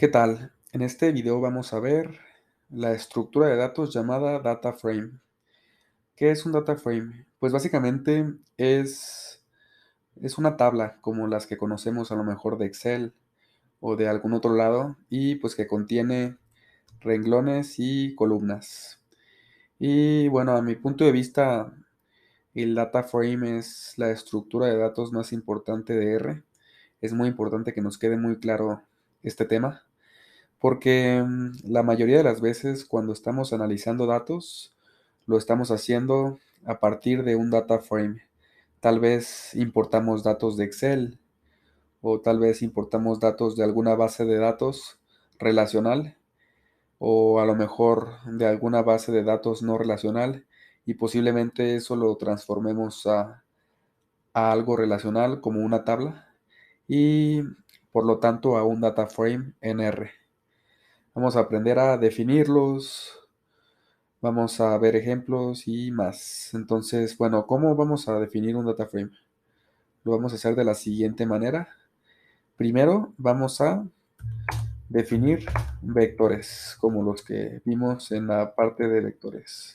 ¿Qué tal? En este video vamos a ver la estructura de datos llamada data frame. ¿Qué es un data frame? Pues básicamente es una tabla como las que conocemos a lo mejor de Excel o de algún otro lado y pues que contiene renglones y columnas. Y bueno, a mi punto de vista, el data frame es la estructura de datos más importante de R. Es muy importante que nos quede muy claro este tema. Porque la mayoría de las veces cuando estamos analizando datos, lo estamos haciendo a partir de un data frame. Tal vez importamos datos de Excel o tal vez importamos datos de alguna base de datos relacional o a lo mejor de alguna base de datos no relacional y posiblemente eso lo transformemos a algo relacional como una tabla y por lo tanto a un data frame en R. Vamos a aprender a definirlos, vamos a ver ejemplos y más. Entonces, bueno, ¿cómo vamos a definir un data frame? Lo vamos a hacer de la siguiente manera. Primero vamos a definir vectores, como los que vimos en la parte de vectores.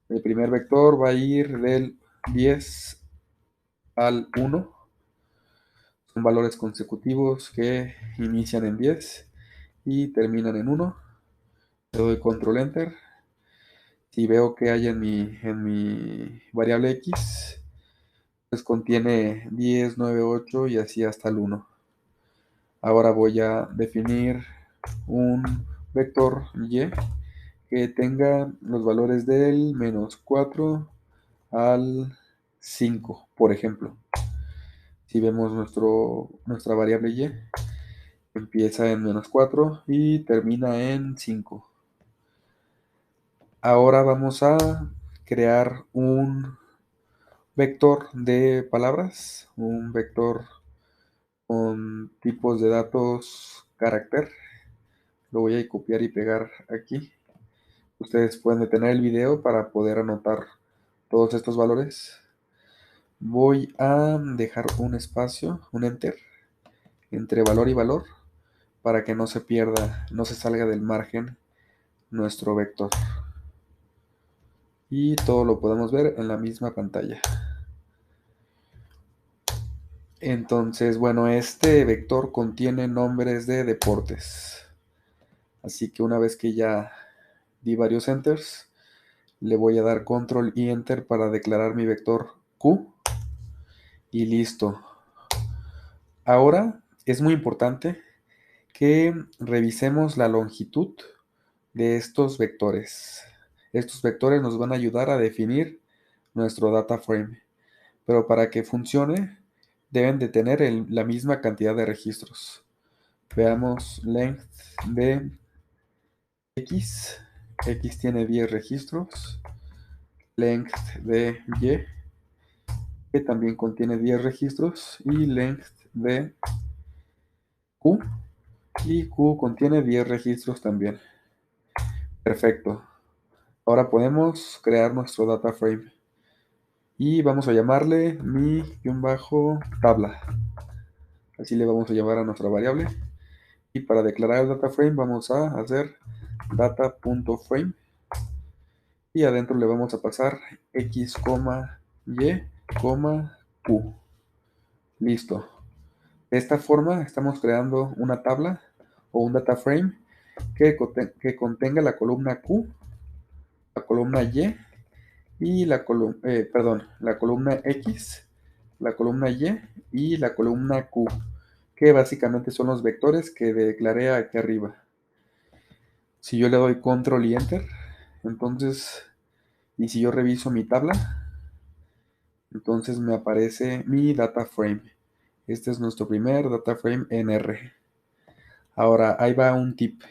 El primer vector va a ir del 10 al 1. Son valores consecutivos que inician en 10 y terminan en 1. Le doy control enter. Si veo que hay en mi variable x, pues contiene 10, 9, 8 y así hasta el 1. Ahora voy a definir un vector y que tenga los valores del menos 4 al 5, por ejemplo. Si vemos nuestra variable y, empieza en menos 4 y termina en 5. Ahora vamos a crear un vector de palabras, un vector con tipos de datos carácter. Lo voy a copiar y pegar aquí. Ustedes pueden detener el video para poder anotar todos estos valores. Voy a dejar un espacio, un enter, entre valor y valor, para que no se pierda, no se salga del margen nuestro vector. Y todo lo podemos ver en la misma pantalla. Entonces, bueno, este vector contiene nombres de deportes. Así que una vez que ya di varios enters, le voy a dar control y enter para declarar mi vector Q. Y listo. Ahora es muy importante que revisemos la longitud de estos vectores. Estos vectores nos van a ayudar a definir nuestro data frame. Pero para que funcione, deben de tener la misma cantidad de registros. Veamos length de X. X tiene 10 registros. Length de Y, que también contiene 10 registros. Y length de Q. Y Q contiene 10 registros también. Perfecto. Ahora podemos crear nuestro data frame. Y vamos a llamarle mi-tabla. Así le vamos a llamar a nuestra variable. Y para declarar el data frame vamos a hacer data.frame. Y adentro le vamos a pasar x, y, q. Listo. De esta forma estamos creando una tabla o un data frame que contenga la columna q, la columna y la columna x, la columna y la columna q, que básicamente son los vectores que declaré aquí arriba. Si yo le doy control y enter, entonces, y si yo reviso mi tabla, entonces me aparece mi data frame. Este es nuestro primer data frame en R. Ahora, ahí va un tip.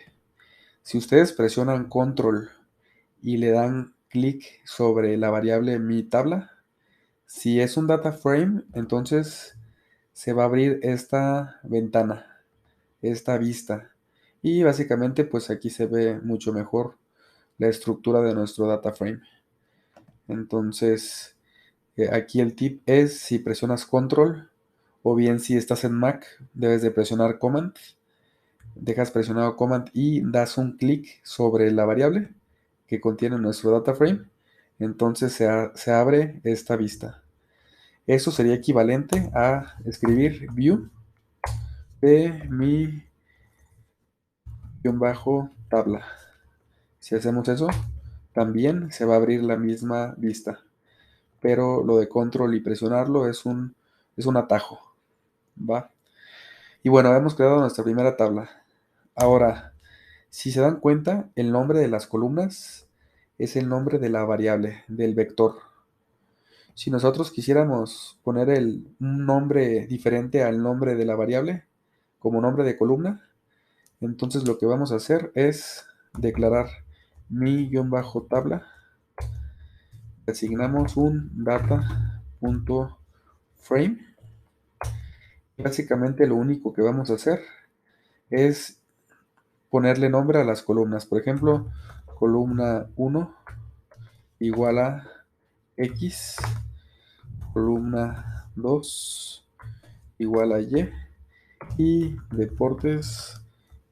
Si ustedes presionan control y le dan clic sobre la variable mi tabla, si es un data frame, entonces se va a abrir esta ventana, esta vista. Y básicamente pues aquí se ve mucho mejor la estructura de nuestro data frame. Entonces aquí el tip es si presionas control o bien si estás en Mac debes de presionar command. dejas presionado Command y das un clic sobre la variable que contiene nuestro data frame, entonces se abre esta vista. Eso sería equivalente a escribir view de mi tabla. Si hacemos eso, también se va a abrir la misma vista, pero lo de control y presionarlo es un atajo, ¿va? Y bueno, hemos creado nuestra primera tabla. Ahora, si se dan cuenta, el nombre de las columnas es el nombre de la variable, del vector. Si nosotros quisiéramos poner un nombre diferente al nombre de la variable, como nombre de columna, entonces lo que vamos a hacer es declarar mi-tabla, asignamos un data.frame, y básicamente lo único que vamos a hacer es ponerle nombre a las columnas. Por ejemplo, columna 1 igual a X, columna 2 igual a y deportes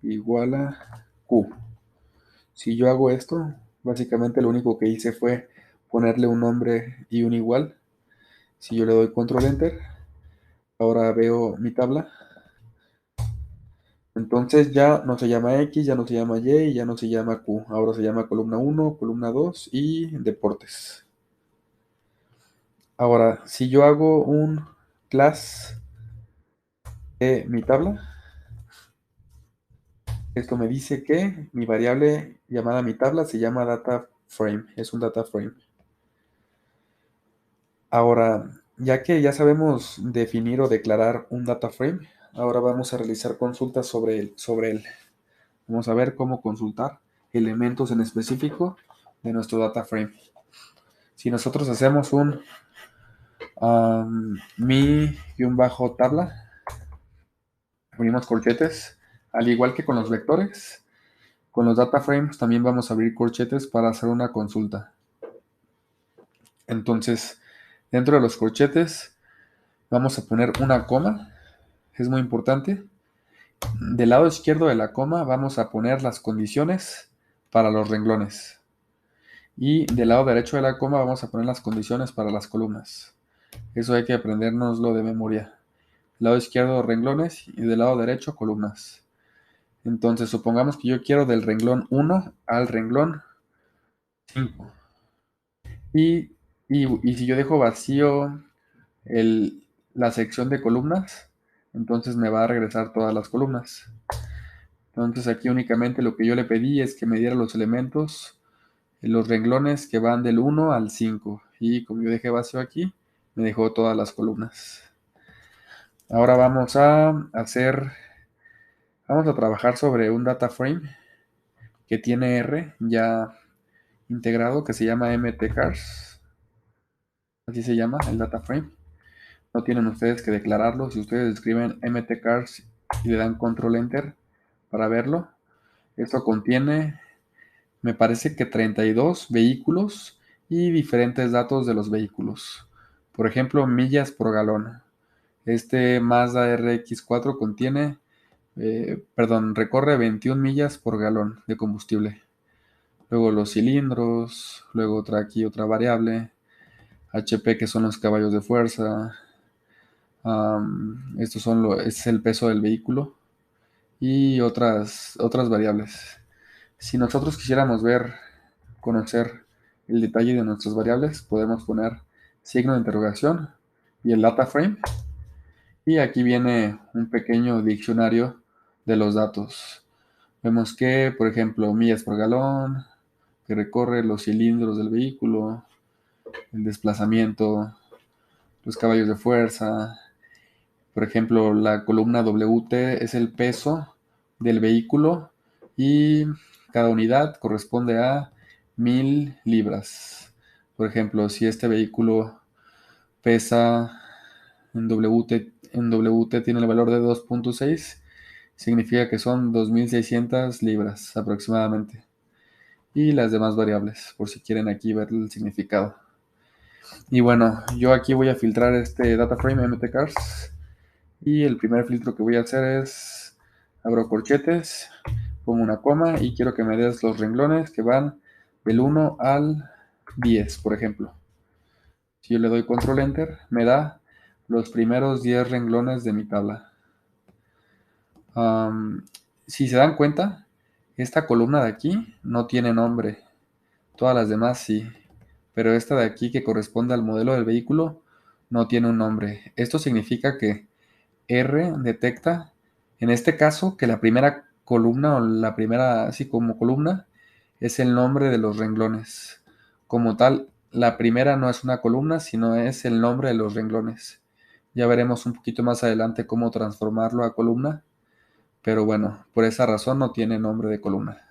igual a Q. Si yo hago esto, básicamente lo único que hice fue ponerle un nombre y un igual. Si yo le doy control enter, ahora veo mi tabla. Entonces ya no se llama X, ya no se llama Y, ya no se llama Q. Ahora se llama columna 1, columna 2 y deportes. Ahora, si yo hago un class de mi tabla, esto me dice que mi variable llamada mi tabla se llama data frame, es un data frame. Ahora, ya que ya sabemos definir o declarar un data frame, ahora vamos a realizar consultas sobre él. Vamos a ver cómo consultar elementos en específico de nuestro data frame. Si nosotros hacemos un mi-tabla, abrimos corchetes, al igual que con los vectores, con los data frames también vamos a abrir corchetes para hacer una consulta. Entonces, dentro de los corchetes vamos a poner una coma, es muy importante. Del lado izquierdo de la coma vamos a poner las condiciones para los renglones. Y del lado derecho de la coma vamos a poner las condiciones para las columnas. Eso hay que aprendérnoslo de memoria. Del lado izquierdo renglones y del lado derecho columnas. Entonces supongamos que yo quiero del renglón 1 al renglón 5. Y si yo dejo vacío la sección de columnas, entonces me va a regresar todas las columnas. Entonces aquí únicamente lo que yo le pedí es que me diera los elementos, los renglones que van del 1 al 5. Y como yo dejé vacío aquí, me dejó todas las columnas. Ahora vamos a trabajar sobre un data frame que tiene R ya integrado, que se llama mtcars. Así se llama el data frame. No tienen ustedes que declararlo. Si ustedes escriben mtcars y le dan control enter para verlo, esto contiene, me parece que 32 vehículos y diferentes datos de los vehículos. Por ejemplo, millas por galón. Este Mazda RX4 recorre 21 millas por galón de combustible. Luego los cilindros, luego otra variable, HP, que son los caballos de fuerza. Este es el peso del vehículo y otras variables. Si nosotros quisiéramos conocer el detalle de nuestras variables, podemos poner signo de interrogación y el data frame. Y aquí viene un pequeño diccionario de los datos. Vemos que, por ejemplo, millas por galón, que recorre los cilindros del vehículo, el desplazamiento, los caballos de fuerza. Por ejemplo, la columna WT es el peso del vehículo y cada unidad corresponde a 1000 libras. Por ejemplo, si este vehículo pesa en WT tiene el valor de 2.6, significa que son 2600 libras aproximadamente. Y las demás variables, por si quieren aquí ver el significado. Y bueno, yo aquí voy a filtrar este data frame mtcars. Y el primer filtro que voy a hacer es abro corchetes, pongo una coma y quiero que me des los renglones que van del 1 al 10, por ejemplo. Si yo le doy control enter, me da los primeros 10 renglones de mi tabla. Si se dan cuenta, esta columna de aquí no tiene nombre. Todas las demás sí. Pero esta de aquí que corresponde al modelo del vehículo no tiene un nombre. Esto significa que R detecta, en este caso, que la primera columna o la primera, así como columna, es el nombre de los renglones. Como tal, la primera no es una columna, sino es el nombre de los renglones. Ya veremos un poquito más adelante cómo transformarlo a columna, pero bueno, por esa razón no tiene nombre de columna.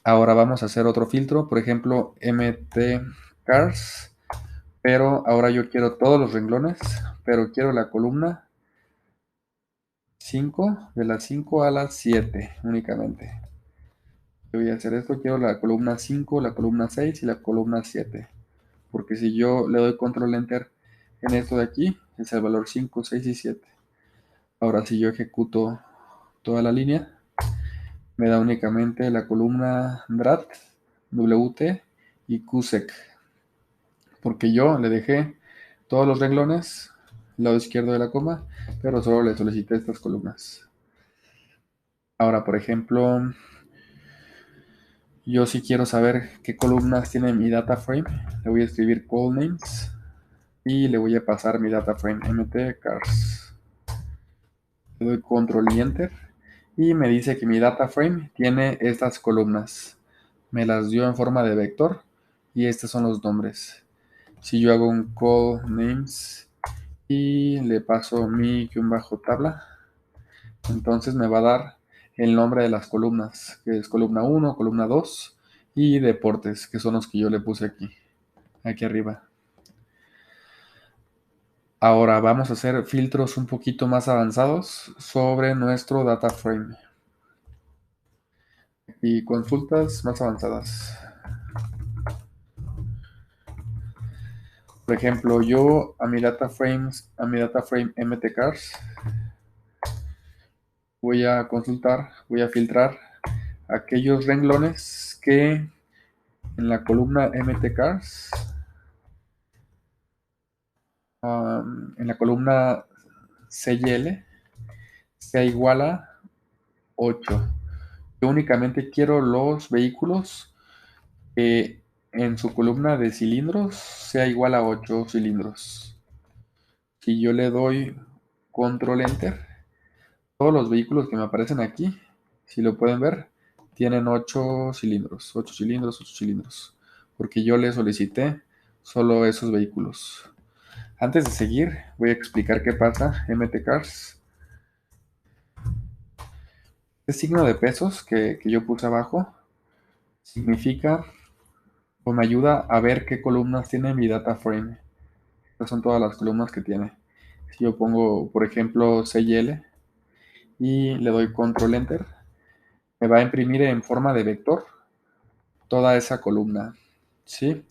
Ahora vamos a hacer otro filtro, por ejemplo, mtcars, pero ahora yo quiero todos los renglones, pero quiero la columna 5, de las 5 a las 7 únicamente. Yo voy a hacer esto, quiero la columna 5, la columna 6 y la columna 7. Porque si yo le doy control enter en esto de aquí, es el valor 5, 6 y 7. Ahora si yo ejecuto toda la línea, me da únicamente la columna DRAT, WT y QSEC. Porque yo le dejé todos los renglones, el lado izquierdo de la coma, pero solo le solicité estas columnas. Ahora, por ejemplo, yo sí quiero saber qué columnas tiene mi data frame. Le voy a escribir call names y le voy a pasar mi data frame mtcars. Le doy control y enter y me dice que mi data frame tiene estas columnas. Me las dio en forma de vector y estos son los nombres. Si yo hago un call names y le paso mi-tabla, entonces me va a dar el nombre de las columnas, que es columna 1, columna 2 y deportes, que son los que yo le puse aquí arriba. Ahora vamos a hacer filtros un poquito más avanzados sobre nuestro data frame y consultas más avanzadas. Por ejemplo, yo a mi data frame mtcars voy a consultar, voy a filtrar aquellos renglones que en la columna mtcars, en la columna CL, sea igual a 8. Yo únicamente quiero los vehículos que en su columna de cilindros sea igual a 8 cilindros. Si yo le doy control enter, todos los vehículos que me aparecen aquí, si lo pueden ver, tienen 8 cilindros, 8 cilindros, 8 cilindros, porque yo le solicité solo esos vehículos. Antes de seguir, voy a explicar qué pasa mtcars. Este signo de pesos que yo puse abajo significa o me ayuda a ver qué columnas tiene mi data frame. Estas son todas las columnas que tiene. Si yo pongo, por ejemplo, CL y le doy control enter, me va a imprimir en forma de vector toda esa columna, ¿sí?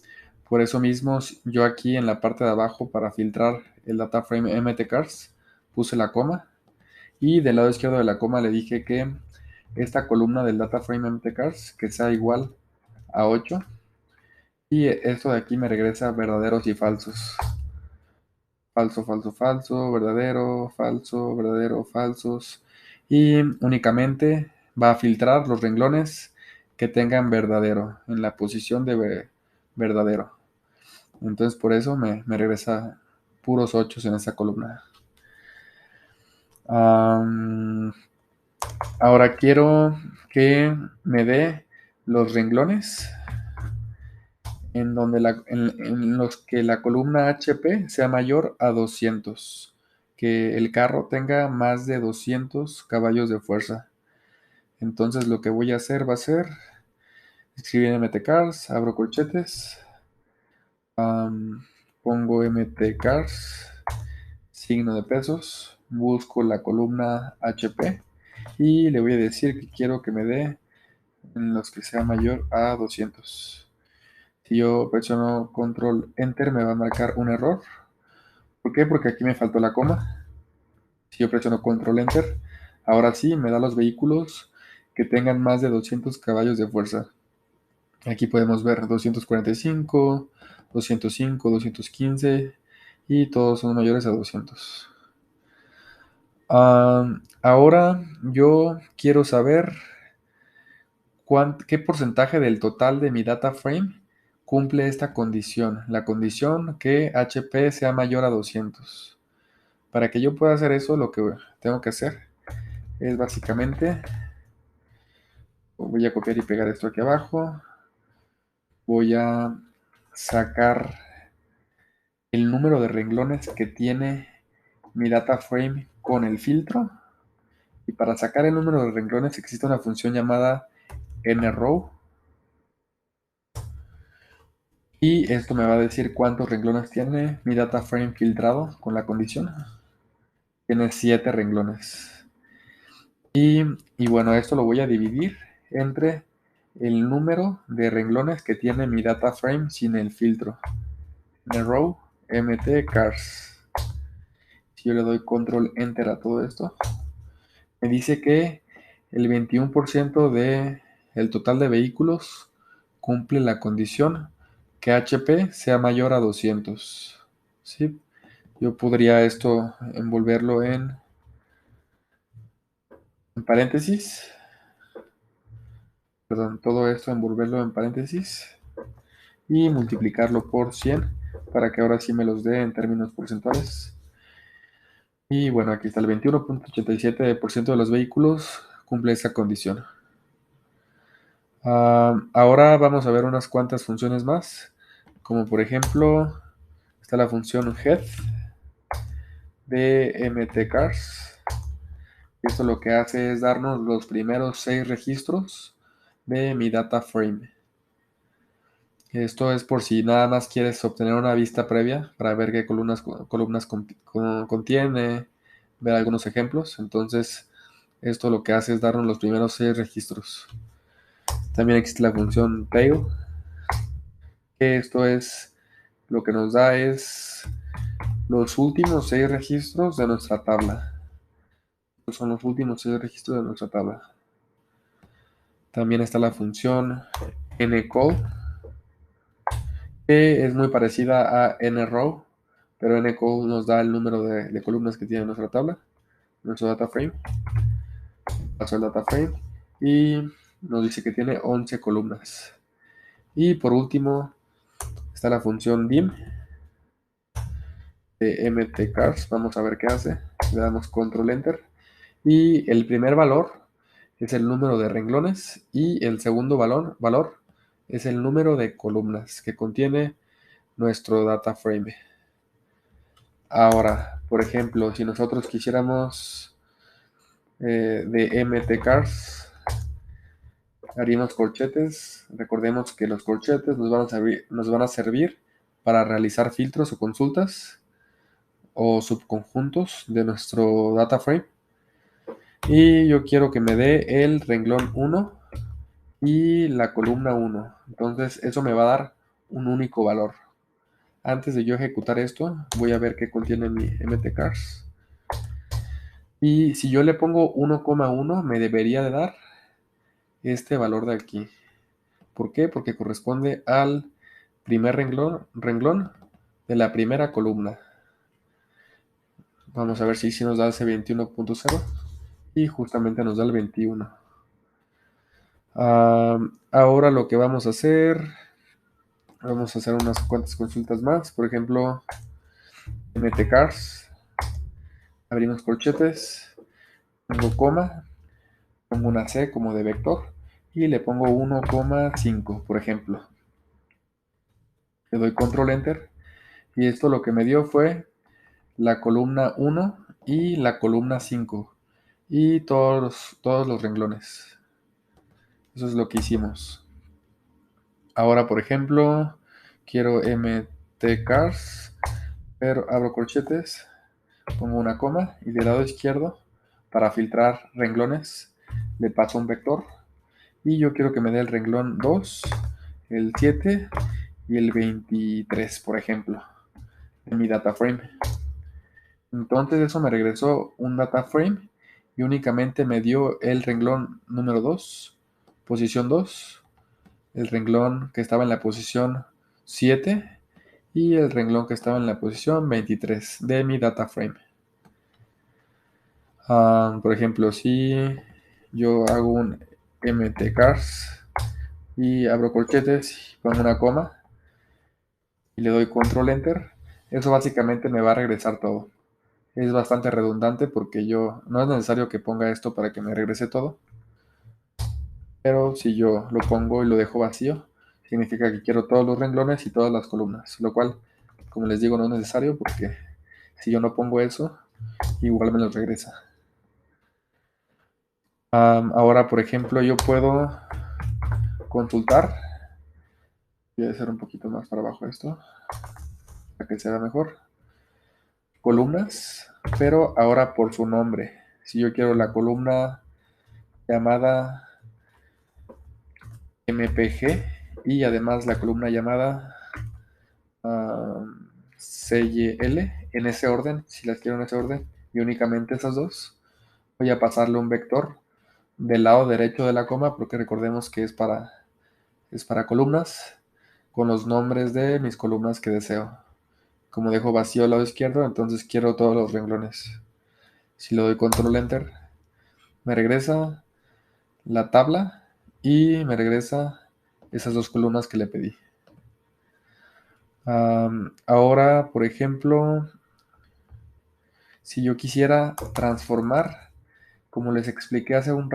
Por eso mismo, yo aquí en la parte de abajo, para filtrar el data frame mtcars, puse la coma y del lado izquierdo de la coma le dije que esta columna del data frame mtcars que sea igual a 8 y esto de aquí me regresa verdaderos y falsos. Falso, falso, falso, verdadero, falsos. Y únicamente va a filtrar los renglones que tengan verdadero, en la posición de verdadero. Entonces por eso me regresa puros 8 en esa columna. Ahora quiero que me dé los renglones en los que la columna HP sea mayor a 200, que el carro tenga más de 200 caballos de fuerza. Entonces lo que voy a hacer va a ser escribir mtcars, abro corchetes, pongo mtcars, signo de pesos, busco la columna HP y le voy a decir que quiero que me dé en los que sea mayor a 200. Si yo presiono control enter me va a marcar un error. ¿Por qué? Porque aquí me faltó la coma. Si yo presiono control enter, Ahora sí, me da los vehículos que tengan más de 200 caballos de fuerza. Aquí podemos ver 245, 205, 215 y todos son mayores a 200. Ahora yo quiero saber qué porcentaje del total de mi data frame cumple esta condición. La condición que HP sea mayor a 200. Para que yo pueda hacer eso, lo que tengo que hacer es básicamente, voy a copiar y pegar esto aquí abajo. Voy a sacar el número de renglones que tiene mi data frame con el filtro. Y para sacar el número de renglones existe una función llamada nrow. Y esto me va a decir cuántos renglones tiene mi data frame filtrado con la condición. Tiene 7 renglones. Y bueno, esto lo voy a dividir entre el número de renglones que tiene mi data frame sin el filtro. nrow mtcars. Si yo le doy control enter a todo esto, me dice que el 21% de el total de vehículos cumple la condición que HP sea mayor a 200. ¿Sí? Yo podría esto envolverlo en paréntesis. Perdón, todo esto envolverlo en paréntesis y multiplicarlo por 100 para que ahora sí me los dé en términos porcentuales. Y bueno, aquí está el 21.87% de los vehículos cumple esa condición. Ahora vamos a ver unas cuantas funciones más, como por ejemplo está la función head de mtcars. Esto lo que hace es darnos los primeros 6 registros de mi data frame. Esto es por si nada más quieres obtener una vista previa para ver qué columnas contiene, ver algunos ejemplos. Entonces, esto lo que hace es darnos los primeros 6 registros. También existe la función tail, que esto es lo que nos da es los últimos 6 registros de nuestra tabla. Estos son los últimos 6 registros de nuestra tabla. También está la función ncall, que es muy parecida a nrow, pero ncall nos da el número de columnas que tiene nuestra tabla, nuestro data frame. Paso el data frame y nos dice que tiene 11 columnas. Y por último está la función dim de mtcars. Vamos a ver qué hace. Le damos control enter y el primer valor es el número de renglones y el segundo valor es el número de columnas que contiene nuestro data frame. Ahora, por ejemplo, si nosotros quisiéramos de mtcars, haríamos corchetes. Recordemos que los corchetes nos van a servir para realizar filtros o consultas o subconjuntos de nuestro data frame. Y yo quiero que me dé el renglón 1 y la columna 1. Entonces eso me va a dar un único valor. Antes de yo ejecutar esto, voy a ver qué contiene mi mtcars. Y si yo le pongo 1,1, me debería de dar este valor de aquí. ¿Por qué? Porque corresponde al primer renglón de la primera columna. Vamos a ver si nos da ese 21.0 y justamente nos da el 21. Ahora lo que vamos a hacer unas cuantas consultas más. Por ejemplo, mtcars, abrimos corchetes, pongo coma, pongo una C como de vector y le pongo 1,5, por ejemplo. Le doy control enter y esto lo que me dio fue la columna 1 y la columna 5 y todos los renglones. Eso es lo que hicimos. Ahora, por ejemplo, quiero mtcars, pero abro corchetes, pongo una coma y del lado izquierdo, para filtrar renglones, le paso un vector y yo quiero que me dé el renglón 2, el 7 y el 23, por ejemplo, en mi data frame. Entonces eso me regresó un data frame y únicamente me dio el renglón número 2, posición 2, el renglón que estaba en la posición 7 y el renglón que estaba en la posición 23 de mi data frame. Por ejemplo, si yo hago un mtcars y abro corchetes y pongo una coma y le doy control enter, eso básicamente me va a regresar todo. Es bastante redundante porque no es necesario que ponga esto para que me regrese todo, pero si yo lo pongo y lo dejo vacío, significa que quiero todos los renglones y todas las columnas, lo cual, como les digo, no es necesario porque si yo no pongo eso, igual me los regresa. Ahora, por ejemplo, yo puedo consultar. Voy a hacer un poquito más para abajo esto, para que se vea mejor. Columnas, pero ahora por su nombre. Si yo quiero la columna llamada MPG y además la columna llamada CYL en ese orden, si las quiero en ese orden, y únicamente esas dos, voy a pasarle un vector del lado derecho de la coma, porque recordemos que es para columnas, con los nombres de mis columnas que deseo. Como dejo vacío el lado izquierdo, entonces quiero todos los renglones. Si le doy control enter, me regresa la tabla y me regresa esas dos columnas que le pedí. Ahora, por ejemplo, si yo quisiera transformar, como les expliqué hace un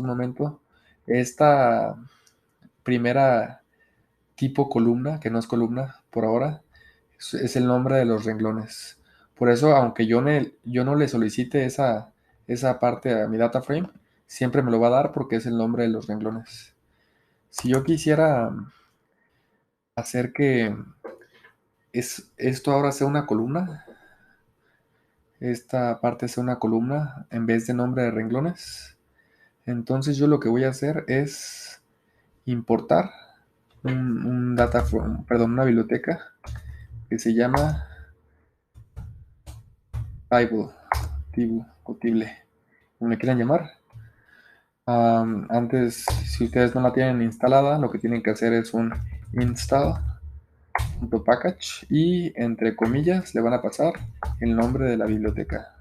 momento, esta primera tipo columna, que no es columna por ahora, es el nombre de los renglones. Por eso, aunque yo no le solicite esa parte a mi data frame, siempre me lo va a dar porque es el nombre de los renglones. Si yo quisiera hacer que esto ahora sea una columna, esta parte sea una columna en vez de nombre de renglones, entonces yo lo que voy a hacer es importar una biblioteca que se llama Tible, como le quieran llamar. Antes, si ustedes no la tienen instalada, lo que tienen que hacer es un install.package y entre comillas le van a pasar el nombre de la biblioteca.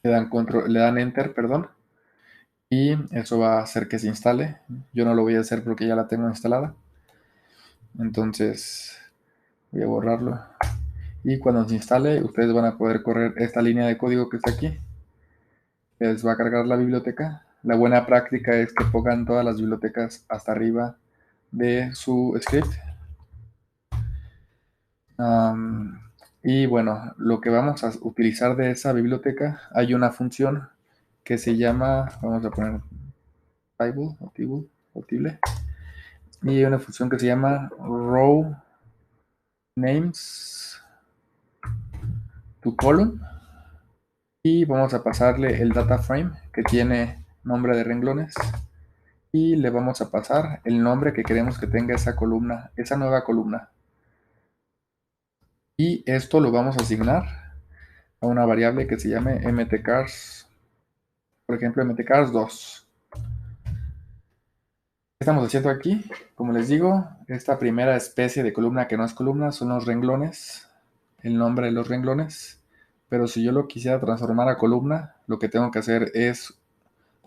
Le dan enter, perdón, y eso va a hacer que se instale. Yo no lo voy a hacer porque ya la tengo instalada. Entonces voy a borrarlo. Y cuando se instale, ustedes van a poder correr esta línea de código que está aquí. Les va a cargar la biblioteca. La buena práctica es que pongan todas las bibliotecas hasta arriba de su script. Y bueno, lo que vamos a utilizar de esa biblioteca, hay una función que se llama, vamos a poner Tible, y hay una función que se llama row names to column, y vamos a pasarle el data frame que tiene nombre de renglones y le vamos a pasar el nombre que queremos que tenga esa columna, esa nueva columna. Y esto lo vamos a asignar a una variable que se llame mtcars, por ejemplo, mtcars2. ¿Qué estamos haciendo aquí? Como les digo, esta primera especie de columna que no es columna son los renglones, el nombre de los renglones. Pero si yo lo quisiera transformar a columna, lo que tengo que hacer es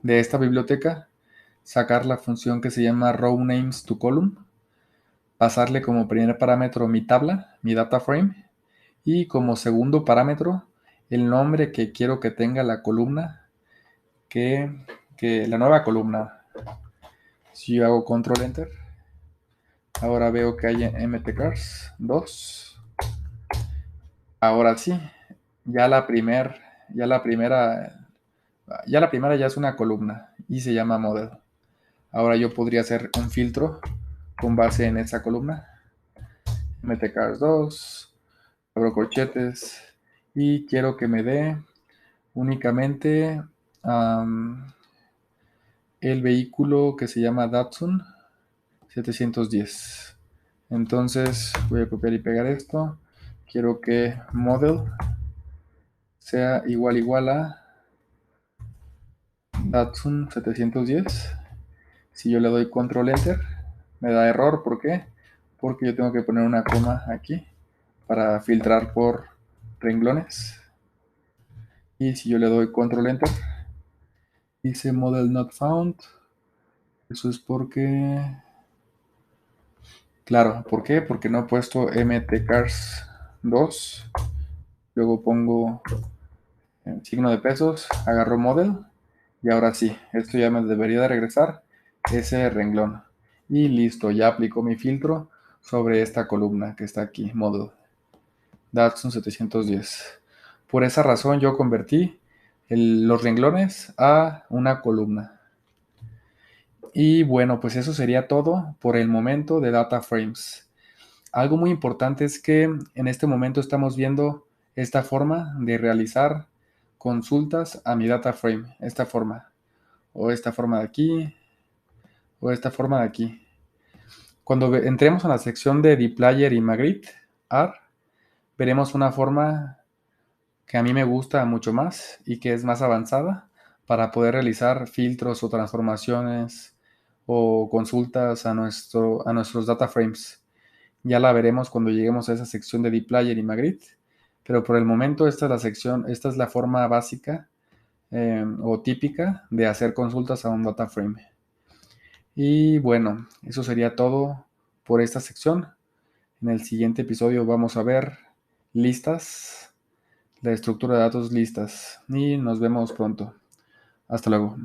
de esta biblioteca sacar la función que se llama rowNamesToColumn, pasarle como primer parámetro mi tabla, mi data frame, y como segundo parámetro el nombre que quiero que tenga la columna, que la nueva columna. Si yo hago control enter, ahora veo que hay mtcars2. Ahora sí, ya la primera ya es una columna y se llama model. Ahora yo podría hacer un filtro con base en esa columna. mtcars2, abro corchetes y quiero que me dé únicamente el vehículo que se llama Datsun 710. Entonces voy a copiar y pegar esto. Quiero que model sea igual a Datsun 710. Si yo le doy control enter, me da error. ¿Por qué? Porque yo tengo que poner una coma aquí para filtrar por renglones. Y si yo le doy control enter, dice model not found. Eso es porque, claro, ¿por qué? Porque no he puesto mtcars 2. Luego pongo el signo de pesos, agarro model y ahora sí, esto ya me debería de regresar ese renglón. Y listo, ya aplicó mi filtro sobre esta columna que está aquí, model. Datsun 710. Por esa razón yo convertí los renglones a una columna. Y bueno, pues eso sería todo por el momento de Data Frames. Algo muy importante es que en este momento estamos viendo esta forma de realizar consultas a mi data frame. Esta forma. O esta forma de aquí. O esta forma de aquí. Cuando entremos a la sección de dplyr y Magritte R, veremos una forma que a mí me gusta mucho más y que es más avanzada para poder realizar filtros o transformaciones o consultas a nuestros data frames. Ya la veremos cuando lleguemos a esa sección de dplyr y Magritte, pero por el momento esta es la sección, esta es la forma básica o típica de hacer consultas a un data frame. Y bueno, eso sería todo por esta sección. En el siguiente episodio vamos a ver listas, la estructura de datos listas, y nos vemos pronto. Hasta luego.